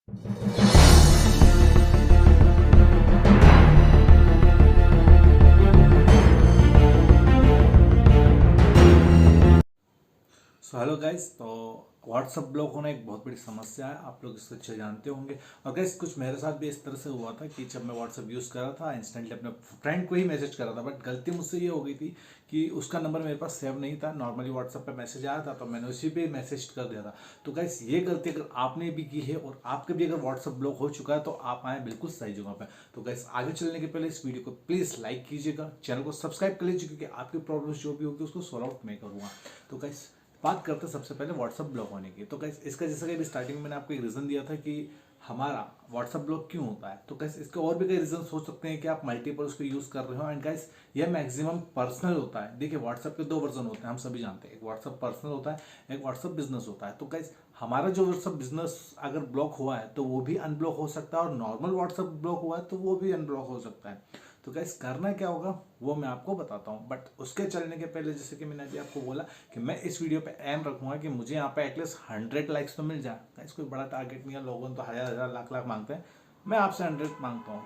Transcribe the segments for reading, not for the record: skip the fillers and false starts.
So hello guys, तो WhatsApp block होना एक बहुत बड़ी समस्या है। आप लोग इसको अच्छे जानते होंगे। और गाइस कुछ मेरे साथ भी इस तरह से हुआ था कि जब मैं व्हाट्सअप यूज़ कर रहा था, इंस्टेंटली अपने फ्रेंड को ही मैसेज कर रहा था, बट गलती मुझसे ये हो गई थी कि उसका नंबर मेरे पास सेव नहीं था। नॉर्मली व्हाट्सअप पे मैसेज आया था तो मैंने उसी पे मैसेज कर दिया था। तो गाइस ये गलती अगर आपने भी की है और आपके भी अगर व्हाट्सअप ब्लॉक हो चुका है तो आप आए बिल्कुल सही जगह पे। तो गाइस आगे चलने के पहले इस वीडियो को प्लीज़ लाइक कीजिएगा, चैनल को सब्सक्राइब कर लीजिए, क्योंकि आपकी प्रॉब्लम्स जो भी होगी उसको सॉल्व आउट मैं करूँगा। तो गाइस बात करते हैं सबसे पहले व्हाट्सअप ब्लॉक होने की। तो गाइस इसका जैसा कि अभी स्टार्टिंग में मैंने आपको एक रीज़न दिया था कि हमारा व्हाट्सअप ब्लॉक क्यों होता है। तो गाइस इसके और भी कई रीजन हो सकते हैं कि आप मल्टीपल उसको यूज़ कर रहे हो। एंड गाइस ये मैक्सिमम पर्सनल होता है। देखिए व्हाट्सअप के दो वर्जन होते हैं, हम सभी जानते हैं। एक व्हाट्सअप पर्सनल होता है, एक व्हाट्सअप बिजनेस होता है। तो गाइस हमारा जो व्हाट्सअप बिजनेस अगर ब्लॉक हुआ है तो वो भी अनब्लॉक हो सकता है, और नॉर्मल व्हाट्सअप ब्लॉक हुआ है तो वो भी अनब्लॉक हो सकता है। तो गाइस करना क्या होगा वो मैं आपको बताता हूँ, बट उसके चलने के पहले जैसे कि मैंने अभी आपको बोला कि मैं इस वीडियो पे एम रखूंगा कि मुझे यहाँ पे एटलीस्ट 100 लाइक्स तो मिल जाए। गाइस कोई बड़ा टारगेट नहीं है, लोगों तो हजार हजार लाख लाख मांगते हैं, मैं आपसे 100 मांगता हूँ।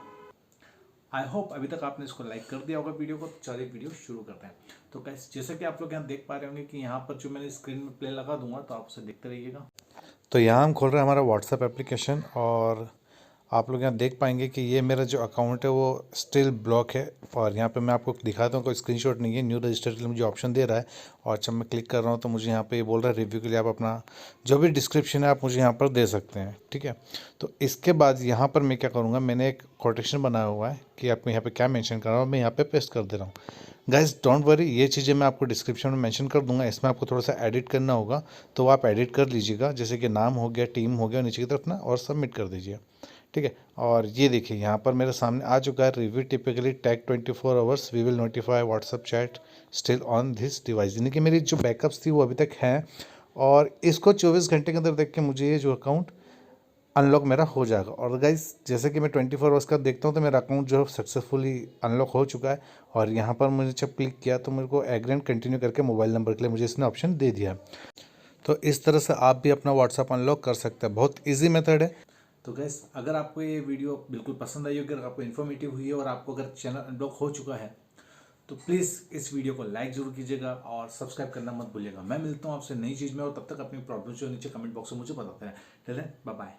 आई होप अभी तक आपने इसको लाइक कर दिया होगा वीडियो को। चलिए वीडियो शुरू करते हैं। तो गाइस जैसे कि आप लोग यहाँ देख पा रहे होंगे कि यहाँ पर जो मैंने स्क्रीन में प्ले लगा दूंगा तो आप उसे देखते रहिएगा। तो यहाँ हम खोल रहे हैं हमारा व्हाट्सएप एप्लीकेशन, और आप लोग यहाँ देख पाएंगे कि ये मेरा जो अकाउंट है वो स्टिल ब्लॉक है। और यहाँ पे मैं आपको दिखाता हूँ, कोई स्क्रीनशॉट नहीं है, न्यू रजिस्टर के लिए मुझे ऑप्शन दे रहा है। और जब मैं क्लिक कर रहा हूँ तो मुझे यहाँ पे ये बोल रहा है रिव्यू के लिए आप अपना जो भी डिस्क्रिप्शन है आप मुझे यहाँ पर दे सकते हैं, ठीक है। तो इसके बाद यहाँ पर मैं क्या करूँगा, मैंने एक कोटेशन बनाया हुआ है कि आप यहाँ पर क्या मैंशन कर रहा हूँ, मैं यहाँ पर पेस्ट कर दे रहा हूँ। गाइस डोंट वरी, ये चीज़ें मैं आपको डिस्क्रिप्शन में मेंशन कर दूंगा। इसमें आपको थोड़ा सा एडिट करना होगा तो आप एडिट कर लीजिएगा, जैसे कि नाम हो गया, टीम हो गया, नीचे की तरफ ना, और सबमिट कर दीजिए, ठीक है। और ये देखिए यहाँ पर मेरे सामने आ चुका है, review typically take 24 hours, we will notify WhatsApp chat still on this device. यानी कि मेरी जो बैकअप्स थी वो अभी तक हैं, और इसको 24 घंटे के अंदर देख के मुझे ये जो अकाउंट अनलॉक मेरा हो जाएगा। और गाइस जैसे कि मैं 24 आवर्स का देखता हूँ तो मेरा अकाउंट जो है सक्सेसफुली अनलॉक हो चुका है। और यहाँ पर मुझे जब क्लिक किया तो मेरे को एग्री एंड कंटिन्यू करके मोबाइल नंबर के लिए मुझे इसने ऑप्शन दे दिया। तो इस तरह से आप भी अपना व्हाट्सअप अनलॉक कर सकते हैं, बहुत ईजी मेथड है। तो गैस अगर आपको ये वीडियो बिल्कुल पसंद आई होगी, अगर आपको इन्फॉर्मेटिव हुई है और आपको अगर चैनल अनब्लॉक हो चुका है तो प्लीज़ इस वीडियो को लाइक जरूर कीजिएगा और सब्सक्राइब करना मत भूलिएगा। मैं मिलता हूँ आपसे नई चीज़ में, और तब तक अपनी प्रॉब्लम जो नीचे कमेंट बॉक्स में मुझे बताते हैं। Till then bye bye.